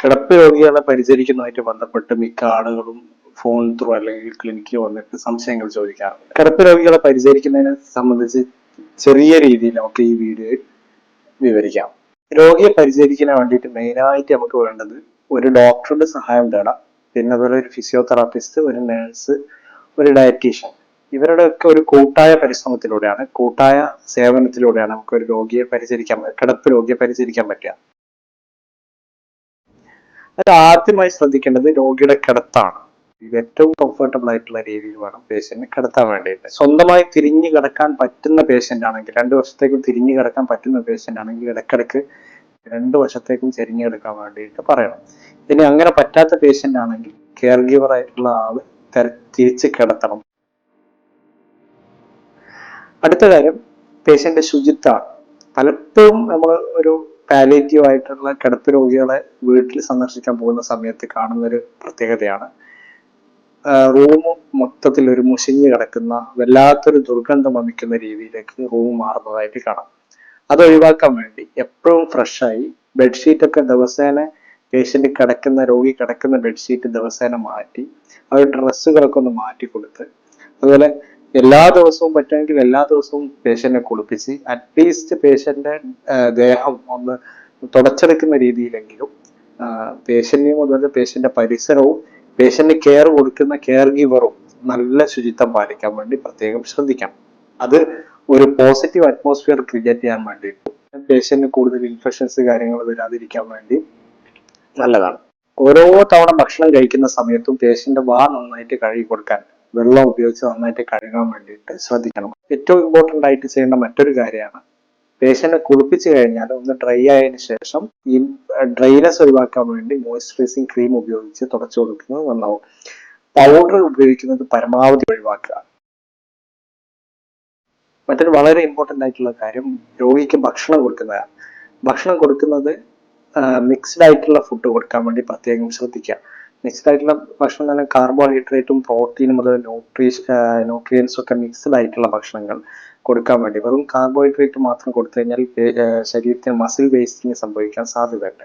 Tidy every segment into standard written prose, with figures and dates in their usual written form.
കിടപ്പ് രോഗികളെ പരിചരിക്കുന്നതുമായിട്ട് ബന്ധപ്പെട്ട് മിക്ക ആളുകളും ഫോൺ ത്രൂ അല്ലെങ്കിൽ ക്ലിനിക്കിൽ വന്നിട്ട് സംശയങ്ങൾ ചോദിക്കാം. കിടപ്പ് രോഗികളെ പരിചരിക്കുന്നതിനെ സംബന്ധിച്ച് ചെറിയ രീതിയിൽ നമുക്ക് ഈ വീഡിയോയിൽ വിവരിക്കാം. രോഗിയെ പരിചരിക്കാൻ വേണ്ടിയിട്ട് മെയിനായിട്ട് നമുക്ക് വേണ്ടത് ഒരു ഡോക്ടറുടെ സഹായം തേടാം. പിന്നെ അതുപോലെ ഒരു ഫിസിയോതെറാപ്പിസ്റ്റ്, ഒരു നേഴ്സ്, ഒരു ഡയറ്റീഷ്യൻ, ഇവരുടെ ഒക്കെ ഒരു കൂട്ടായ പരിശ്രമത്തിലൂടെയാണ്, കൂട്ടായ സേവനത്തിലൂടെയാണ് നമുക്ക് ഒരു രോഗിയെ കിടപ്പ് രോഗിയെ പരിചരിക്കാൻ പറ്റുക. അത് ആദ്യമായി ശ്രദ്ധിക്കേണ്ടത് രോഗിയുടെ കിടത്താണ്. ഏറ്റവും കംഫർട്ടബിൾ ആയിട്ടുള്ള രീതിയിൽ വേണം പേഷ്യന്റിനെ കിടത്താൻ വേണ്ടിയിട്ട്. സ്വന്തമായി തിരിഞ്ഞു കിടക്കാൻ പറ്റുന്ന പേഷ്യന്റ് ആണെങ്കിൽ, 2 വർഷത്തേക്കും തിരിഞ്ഞു കിടക്കാൻ പറ്റുന്ന പേഷ്യന്റ് ആണെങ്കിൽ ഇടക്കിടക്ക് 2 വശത്തേക്കും ചെരിഞ്ഞു കിടക്കാൻ വേണ്ടിയിട്ട് പറയണം. ഇനി അങ്ങനെ പറ്റാത്ത പേഷ്യന്റ് ആണെങ്കിൽ കെയർ ഗീവർ ആയിട്ടുള്ള ആള് തിരിച്ച് കിടത്തണം. അടുത്ത കാര്യം പേഷ്യന്റ് ശുചിത്വമാണ്. പലപ്പോഴും നമ്മൾ ഒരു പാലിയേറ്റീവ് ആയിട്ടുള്ള കിടപ്പ് രോഗികളെ വീട്ടിൽ സന്ദർശിക്കാൻ പോകുന്ന സമയത്ത് കാണുന്ന ഒരു പ്രത്യേകതയാണ് റൂം മൊത്തത്തിൽ ഒരു മുഷിഞ്ഞു കിടക്കുന്ന, വല്ലാത്തൊരു ദുർഗന്ധം വമിക്കുന്ന രീതിയിലേക്ക് റൂം മാറുന്നതായിട്ട് കാണാം. അത് ഒഴിവാക്കാൻ വേണ്ടി എപ്പോഴും ഫ്രഷായി ബെഡ്ഷീറ്റ് ഒക്കെ ദിവസേന രോഗി കിടക്കുന്ന ബെഡ്ഷീറ്റ് ദിവസേന മാറ്റി, അവരുടെ ഡ്രസ്സുകളൊക്കെ ഒന്ന് മാറ്റി കൊടുത്ത്, അതുപോലെ എല്ലാ ദിവസവും പറ്റുമെങ്കിൽ എല്ലാ ദിവസവും പേഷ്യന്റിനെ കുളിപ്പിച്ച് അറ്റ്ലീസ്റ്റ് പേഷ്യന്റിന്റെ ദേഹം ഒന്ന് തുടച്ചെടുക്കുന്ന രീതിയിലെങ്കിലും പേഷ്യന്റിനും അതുപോലെ പേഷ്യന്റിന്റെ പരിസരവും പേഷ്യന്റ് കെയർ കൊടുക്കുന്ന കെയർ ഗീവറും നല്ല ശുചിത്വം പാലിക്കാൻ വേണ്ടി പ്രത്യേകം ശ്രദ്ധിക്കണം. അത് ഒരു പോസിറ്റീവ് അറ്റ്മോസ്ഫിയർ ക്രിയേറ്റ് ചെയ്യാൻ വേണ്ടിയിട്ട്, പേഷ്യന്റിന് കൂടുതൽ ഇൻഫെക്ഷൻസ് കാര്യങ്ങൾ വരാതിരിക്കാൻ വേണ്ടി നല്ലതാണ്. ഓരോ തവണ ഭക്ഷണം കഴിക്കുന്ന സമയത്തും പേഷ്യന്റ് നന്നായിട്ട് കഴുകി കൊടുക്കാൻ, വെള്ളം ഉപയോഗിച്ച് നന്നായിട്ട് കഴുകാൻ വേണ്ടിയിട്ട് ശ്രദ്ധിക്കണം. ഏറ്റവും ഇമ്പോർട്ടൻ്റ് ആയിട്ട് ചെയ്യേണ്ട മറ്റൊരു കാര്യമാണ്, പേഷ്യന്റ് കുളിപ്പിച്ച് കഴിഞ്ഞാൽ ഒന്ന് ഡ്രൈ ആയതിനു ശേഷം ഈ ഡ്രൈനെസ് ഒഴിവാക്കാൻ വേണ്ടി മോയ്സ്ചറൈസിങ് ക്രീം ഉപയോഗിച്ച് തുടച്ചു കൊടുക്കുന്നത് നന്നാവും. പൗഡർ ഉപയോഗിക്കുന്നത് പരമാവധി ഒഴിവാക്കുക. മറ്റൊരു വളരെ ഇമ്പോർട്ടൻ്റ് ആയിട്ടുള്ള കാര്യം രോഗിക്ക് ഭക്ഷണം കൊടുക്കുന്നതാണ്. ഭക്ഷണം കൊടുക്കുന്നത് മിക്സ്ഡ് ആയിട്ടുള്ള ഫുഡ് കൊടുക്കാൻ വേണ്ടി പ്രത്യേകം ശ്രദ്ധിക്കുക. മിക്സ്ഡ് ആയിട്ടുള്ള ഭക്ഷണം തന്നെ കാർബോഹൈഡ്രേറ്റും പ്രോട്ടീനും അതുപോലെ ന്യൂട്രിയൻസും ഒക്കെ മിക്സ്ഡ് ആയിട്ടുള്ള ഭക്ഷണങ്ങൾ കൊടുക്കാൻ വേണ്ടി. വെറും കാർബോഹൈഡ്രേറ്റ് മാത്രം കൊടുത്തു കഴിഞ്ഞാൽ ശരീരത്തിന് മസിൽ വേസ്റ്റിംഗ് സംഭവിക്കാൻ സാധ്യതയുണ്ട്.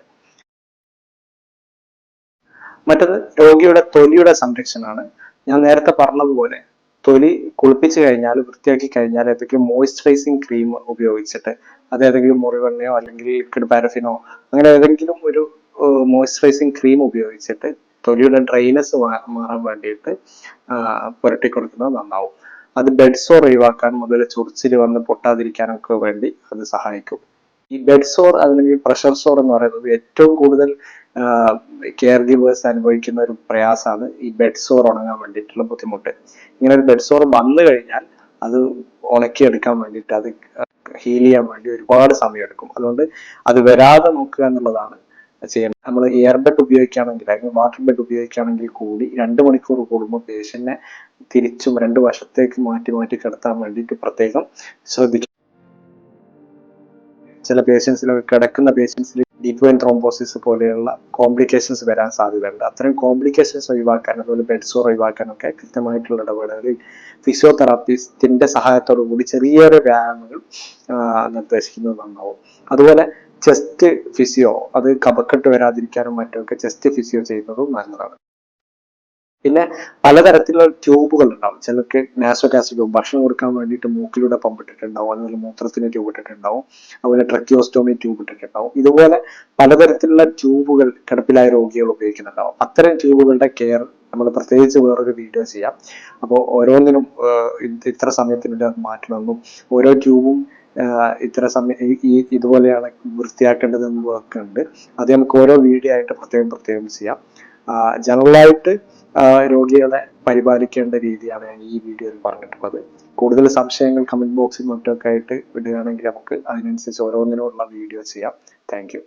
മറ്റത് രോഗിയുടെ തൊലിയുടെ സംരക്ഷണമാണ്. ഞാൻ നേരത്തെ പറഞ്ഞതുപോലെ തൊലി കുളിപ്പിച്ചു കഴിഞ്ഞാൽ, വൃത്തിയാക്കി കഴിഞ്ഞാൽ ഏതെങ്കിലും മോയ്സ്ചറൈസിങ് ക്രീം ഉപയോഗിച്ചിട്ട്, അത് ഏതെങ്കിലും മുറിവെണ്ണയോ അല്ലെങ്കിൽ ലിക്വിഡ് പാരഫിനോ അങ്ങനെ ഏതെങ്കിലും ഒരു മോയ്സ്ചറൈസിങ് ക്രീം ഉപയോഗിച്ചിട്ട് തൊലിയുടെ ഡ്രൈനെസ് മാറാൻ വേണ്ടിയിട്ട് പുരട്ടി കൊടുക്കുന്നത് നന്നാവും. അത് ബെഡ് സോർ ഒഴിവാക്കാൻ, മുതൽ ചൊറിച്ചിൽ വന്ന് പൊട്ടാതിരിക്കാനൊക്കെ വേണ്ടി അത് സഹായിക്കും. ഈ ബെഡ് സോർ അല്ലെങ്കിൽ പ്രഷർ സോർ എന്ന് പറയുന്നത് ഏറ്റവും കൂടുതൽ കെയർ ഗീവേഴ്സ് അനുഭവിക്കുന്ന ഒരു പ്രയാസമാണ് ഈ ബെഡ് സോർ ഉണങ്ങാൻ വേണ്ടിയിട്ടുള്ള ബുദ്ധിമുട്ട്. ഇങ്ങനെ ഒരു ബെഡ് സോർ വന്നു കഴിഞ്ഞാൽ അത് ഉണക്കിയെടുക്കാൻ വേണ്ടിയിട്ട്, അത് ഹീൽ ചെയ്യാൻ വേണ്ടി ഒരുപാട് സമയമെടുക്കും. അതുകൊണ്ട് അത് വരാതെ നോക്കുക എന്നുള്ളതാണ് ചെയ്യേണ്ടത്. നമ്മൾ എയർ ബെഡ് ഉപയോഗിക്കുകയാണെങ്കിൽ അല്ലെങ്കിൽ വാട്ടർ ബെഡ് ഉപയോഗിക്കുകയാണെങ്കിൽ കൂടി 2 മണിക്കൂർ കൂടുമ്പോൾ പേഷ്യന്റിനെ തിരിച്ചും 2 വശത്തേക്ക് മാറ്റി മാറ്റി കിടത്താൻ വേണ്ടിയിട്ട് പ്രത്യേകം ശ്രദ്ധിക്കും. ചില പേഷ്യൻസിലൊക്കെ കിടക്കുന്ന പേഷ്യൻസിൽ ഡീപ് വെയിൻ ത്രോംബോസിസ് പോലെയുള്ള കോംപ്ലിക്കേഷൻസ് വരാൻ സാധ്യതയുണ്ട്. അത്തരം കോംപ്ലിക്കേഷൻസ് ഒഴിവാക്കാൻ, അതുപോലെ ബെഡ് സോർ ഒഴിവാക്കാനൊക്കെ കൃത്യമായിട്ടുള്ള ഇടപെടലുകൾ ഫിസിയോതെറാപ്പിസ്റ്റിന്റെ സഹായത്തോടു കൂടി ചെറിയൊരു വ്യായാമങ്ങൾ നിർദ്ദേശിക്കുന്നത് നന്നാവും. അതുപോലെ ചെസ്റ്റ് ഫിസിയോ, അത് കഫക്കെട്ട് വരാതിരിക്കാനും മറ്റുമൊക്കെ ചെസ്റ്റ് ഫിസിയോ ചെയ്യുന്നതും നല്ലതാണ്. പിന്നെ പലതരത്തിലുള്ള ട്യൂബുകൾ ഉണ്ടാവും. ചിലർക്ക് നാസോഗാസ്ട്രിക് ഭക്ഷണം കൊടുക്കാൻ വേണ്ടിയിട്ട് മൂക്കിലൂടെ പമ്പ് ഇട്ടിട്ടുണ്ടാവും, അതുപോലെ മൂത്രത്തിന് ട്യൂബ് ഇട്ടിട്ടുണ്ടാവും, അതുപോലെ ട്രക്കിയോസ്റ്റോമി ട്യൂബ് ഇട്ടിട്ടുണ്ടാവും. ഇതുപോലെ പലതരത്തിലുള്ള ട്യൂബുകൾ കിടപ്പിലായ രോഗികൾ ഉപയോഗിക്കുന്നുണ്ടാവും. അത്തരം ട്യൂബുകളുടെ കെയർ നമ്മൾ പ്രത്യേകിച്ച് വേറൊരു വീഡിയോ ചെയ്യാം. അപ്പോൾ ഓരോന്നിനും ഇത്ര സമയത്തിനുള്ളിൽ അത് മാറ്റണമെന്നും ഓരോ ട്യൂബും ഇത്ര സമയം ഇതുപോലെയാണ് വൃത്തിയാക്കേണ്ടതെന്നും ഒക്കെ ഉണ്ട്. അത് നമുക്ക് ഓരോ വീഡിയോ ആയിട്ട് പ്രത്യേകം ചെയ്യാം. ജനറലായിട്ട് രോഗികളെ പരിപാലിക്കേണ്ട രീതിയാണ് ഞാൻ ഈ വീഡിയോയിൽ പറഞ്ഞിട്ടുള്ളത്. കൂടുതൽ സംശയങ്ങൾ കമന്റ് ബോക്സിൽ മറ്റൊക്കെ ആയിട്ട് വിടുകയാണെങ്കിൽ നമുക്ക് അതിനനുസരിച്ച് ഓരോന്നിനുള്ള വീഡിയോ ചെയ്യാം. Thank you.